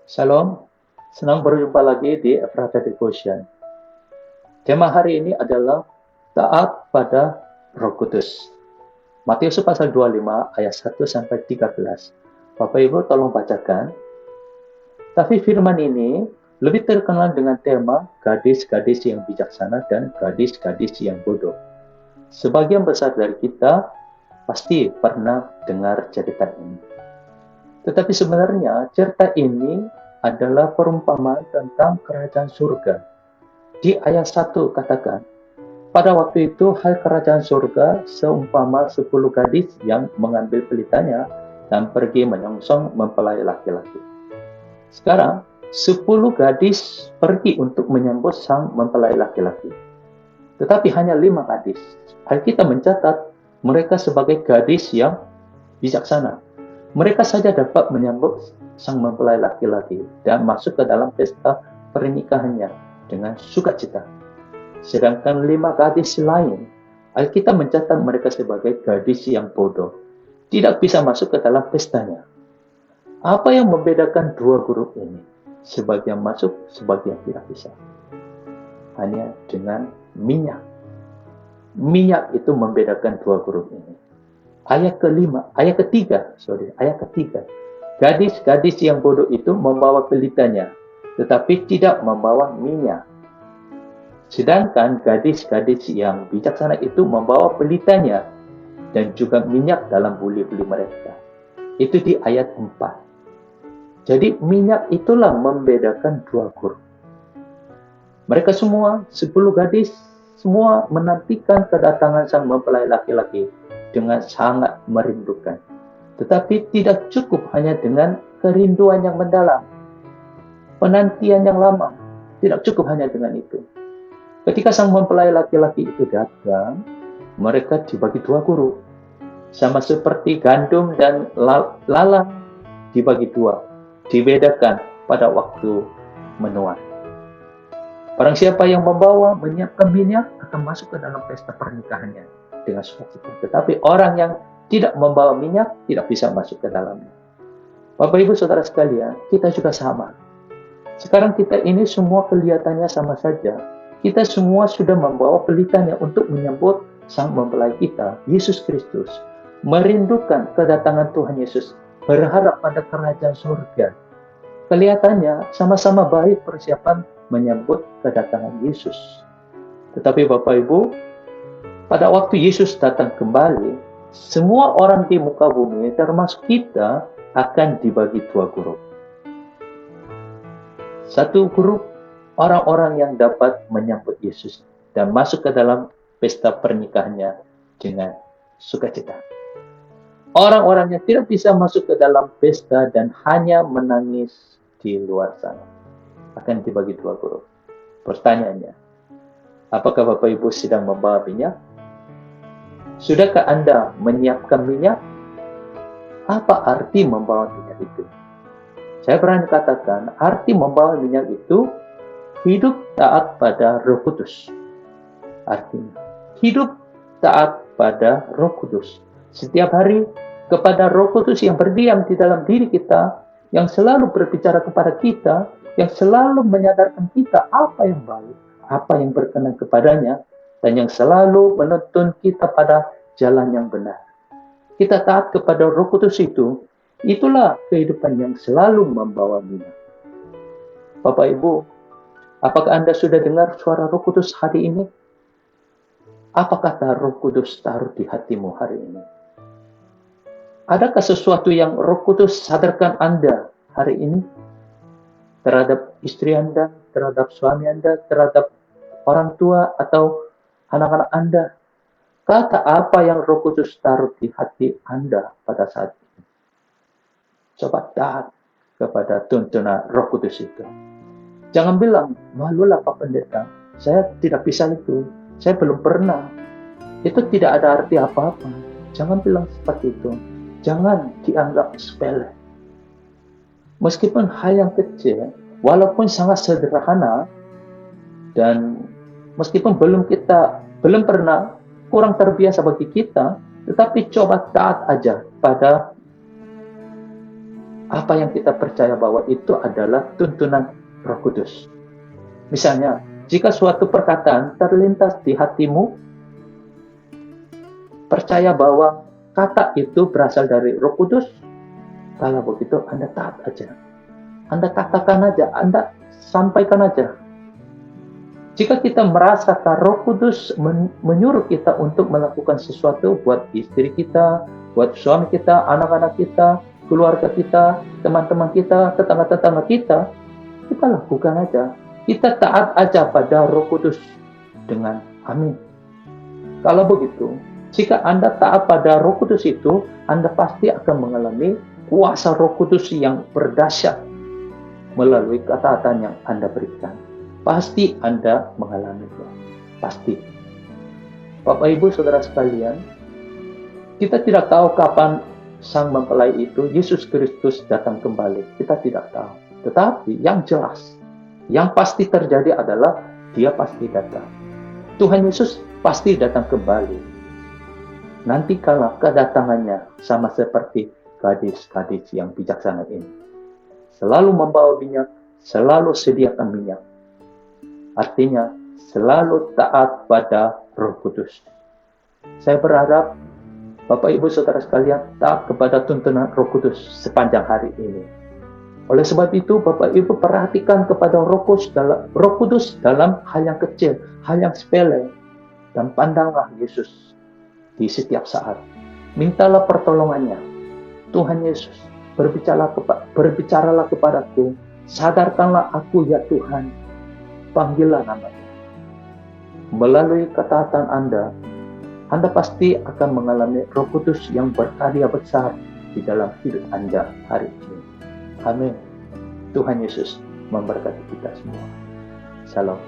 Shalom, senang berjumpa lagi di Efrata Devotion. Tema hari ini adalah taat pada Roh Kudus. Matius pasal 25 ayat 1 sampai 13. Bapak Ibu tolong bacakan. Tapi firman ini lebih terkenal dengan tema gadis-gadis yang bijaksana dan gadis-gadis yang bodoh. Sebagian besar dari kita pasti pernah dengar cerita ini. Tetapi sebenarnya cerita ini adalah perumpamaan tentang kerajaan surga. Di ayat 1 katakan, pada waktu itu hal kerajaan surga seumpama 10 gadis yang mengambil pelitanya dan pergi menyongsong mempelai laki-laki. Sekarang 10 gadis pergi untuk menyambut sang mempelai laki-laki. Tetapi hanya 5 gadis. Alkitab mencatat mereka sebagai gadis yang bijaksana. Mereka saja dapat menyambut sang mempelai laki-laki dan masuk ke dalam pesta pernikahannya dengan sukacita. Sedangkan 5 gadis lain, Alkitab mencatat mereka sebagai gadis yang bodoh, tidak bisa masuk ke dalam pestanya. Apa yang membedakan dua grup ini? Sebagian masuk, sebagian tidak bisa. Hanya dengan minyak. Minyak itu membedakan dua grup ini. Ayat ketiga. Gadis-gadis yang bodoh itu membawa pelitanya, tetapi tidak membawa minyak. Sedangkan gadis-gadis yang bijaksana itu membawa pelitanya dan juga minyak dalam buli-buli mereka. Itu di ayat 4. Jadi minyak itulah membedakan dua grup. Mereka semua, 10 gadis, semua menantikan kedatangan sang mempelai laki-laki dengan sangat merindukan. Tetapi tidak cukup hanya dengan kerinduan yang mendalam. Penantian yang lama tidak cukup hanya dengan itu. Ketika sang mempelai laki-laki itu datang, mereka dibagi dua grup. Sama seperti gandum dan lalang dibagi dua. Dibedakan pada waktu menuai. Barang siapa yang membawa menyiapkan minyak akan masuk ke dalam pesta pernikahannya dengan sukacita. Tetapi orang yang tidak membawa minyak tidak bisa masuk ke dalamnya. Bapak Ibu Saudara sekalian, kita juga sama. Sekarang kita ini semua kelihatannya sama saja. Kita semua sudah membawa pelitanya untuk menyambut sang mempelai kita, Yesus Kristus. Merindukan kedatangan Tuhan Yesus, berharap pada kerajaan surga. Kelihatannya sama-sama baik persiapan menyambut kedatangan Yesus. Tetapi Bapak Ibu, pada waktu Yesus datang kembali, semua orang di muka bumi, termasuk kita, akan dibagi dua grup. Satu grup orang-orang yang dapat menyambut Yesus dan masuk ke dalam pesta pernikahannya dengan sukacita. Orang-orang yang tidak bisa masuk ke dalam pesta dan hanya menangis di luar sana akan dibagi dua grup. Pertanyaannya, apakah Bapak Ibu sedang membawa minyak? Sudahkah Anda menyiapkan minyak? Apa arti membawa minyak itu? Saya pernah katakan, arti membawa minyak itu hidup taat pada Roh Kudus. Artinya, hidup taat pada Roh Kudus. Setiap hari kepada Roh Kudus yang berdiam di dalam diri kita, yang selalu berbicara kepada kita, yang selalu menyadarkan kita apa yang baik, apa yang berkenan kepadanya, dan yang selalu menuntun kita pada jalan yang benar. Kita taat kepada Roh Kudus itu, itulah kehidupan yang selalu membawa minyak. Bapak Ibu, apakah Anda sudah dengar suara Roh Kudus hari ini? Apa kata Roh Kudus taruh di hatimu hari ini? Adakah sesuatu yang Roh Kudus sadarkan Anda hari ini? Terhadap istri Anda, terhadap suami Anda, terhadap orang tua atau anak-anak Anda. Kata apa yang Roh Kudus taruh di hati Anda pada saat ini? Coba taat kepada tuntunan Roh Kudus itu. Jangan bilang, malulah Pak Pendeta, saya tidak bisa itu, saya belum pernah. Itu tidak ada arti apa-apa. Jangan bilang seperti itu. Jangan dianggap sepele. Meskipun hal yang kecil, walaupun sangat sederhana, dan meskipun belum pernah, kurang terbiasa bagi kita, tetapi coba taat aja pada apa yang kita percaya bahwa itu adalah tuntunan Roh Kudus. Misalnya, jika suatu perkataan terlintas di hatimu, percaya bahwa kata itu berasal dari Roh Kudus. Kalau begitu, Anda taat aja. Anda katakan aja, Anda sampaikan aja. Jika kita merasakan Roh Kudus menyuruh kita untuk melakukan sesuatu buat istri kita, buat suami kita, anak-anak kita, keluarga kita, teman-teman kita, tetangga-tetangga kita, kita lakukan aja. Kita taat aja pada Roh Kudus dengan amin. Kalau begitu, jika Anda taat pada Roh Kudus itu, Anda pasti akan mengalami kuasa Roh Kudus yang berdahsyat melalui ketaatan yang Anda berikan. Pasti Anda mengalaminya. Pasti. Bapak Ibu Saudara sekalian, kita tidak tahu kapan Sang Mempelai itu, Yesus Kristus, datang kembali. Kita tidak tahu. Tetapi yang jelas, yang pasti terjadi adalah Dia pasti datang. Tuhan Yesus pasti datang kembali. Nanti kala kedatangannya sama seperti gadis-gadis yang bijaksana ini. Selalu membawa minyak, selalu sediakan minyak. Artinya, selalu taat pada Roh Kudus. Saya berharap Bapak Ibu Saudara sekalian taat kepada tuntunan Roh Kudus sepanjang hari ini. Oleh sebab itu, Bapak Ibu perhatikan kepada Roh Kudus dalam hal yang kecil, hal yang sepele, dan pandanglah Yesus di setiap saat. Mintalah pertolongannya. Tuhan Yesus, berbicaralah kepadaku, sadarkanlah aku ya Tuhan. Panggillah namanya. Melalui ketaatan Anda pasti akan mengalami Roh Kudus yang berkarya besar di dalam hidup Anda hari ini. Amin. Tuhan Yesus memberkati kita semua. Shalom.